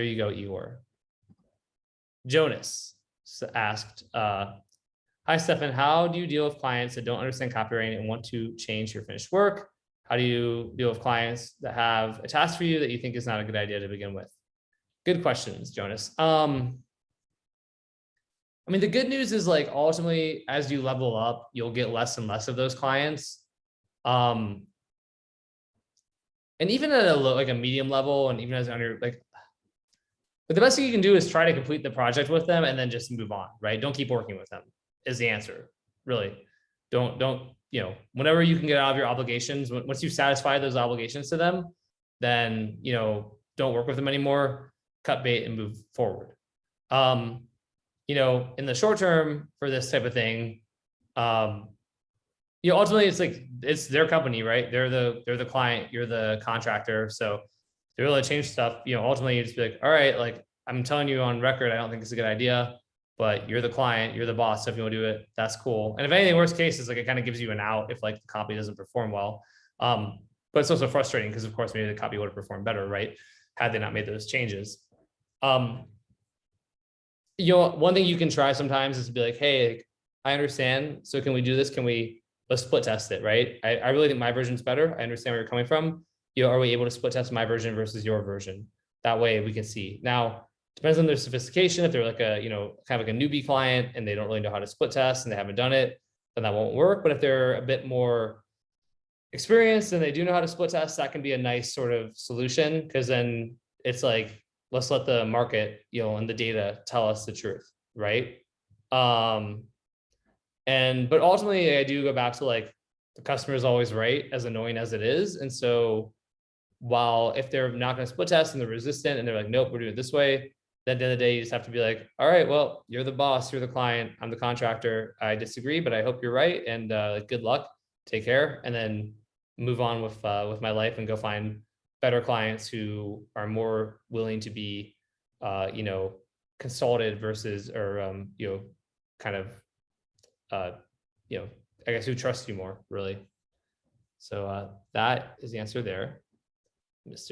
There you go, Eeyore. Jonas asked, hi, Stefan, how do you deal with clients that don't understand copywriting and want to change your finished work? How do you deal with clients that have a task for you that you think is not a good idea to begin with? Good questions, Jonas. I mean, the good news is like ultimately, as you level up, you'll get less and less of those clients. And even at a medium level, and even as under but the best thing you can do is try to complete the project with them and then just move on, right? Don't keep working with them is the answer, really. Don't, whenever you can get out of your obligations, once you satisfy those obligations to them, then, don't work with them anymore, cut bait and move forward. In the short term for this type of thing, ultimately it's their company, right? They're the client, you're the contractor. So they're able to change stuff, ultimately you just be like, all right, like I'm telling you on record, I don't think it's a good idea, but you're the client, you're the boss. So if you want to do it, that's cool. And if anything, worst case is like, it kind of gives you an out if like the copy doesn't perform well. But it's also frustrating because of course, maybe the copy would have performed better, right? Had they not made those changes. One thing you can try sometimes is to be like, hey, I understand. So can we do this? Let's split test it, right? I really think my version's better. I understand where you're coming from. Are we able to split test my version versus your version? That way we can see. Now, depends on their sophistication. If they're like a, kind of like a newbie client and they don't really know how to split test and they haven't done it, then that won't work. But if they're a bit more experienced and they do know how to split test, that can be a nice sort of solution, because then it's like, let's let the market, and the data tell us the truth, right? But ultimately I do go back to like, the customer is always right, as annoying as it is. And so while if they're not going to split test and they're resistant and they're like, nope, we're doing it this way, then at the end of the day, you just have to be like, all right, well, you're the boss, you're the client, I'm the contractor. I disagree, but I hope you're right. And good luck, take care. And then move on with my life and go find better clients who are more willing to be, consulted versus, or, kind of, I guess who trust you more, really. So that is the answer there. Mr.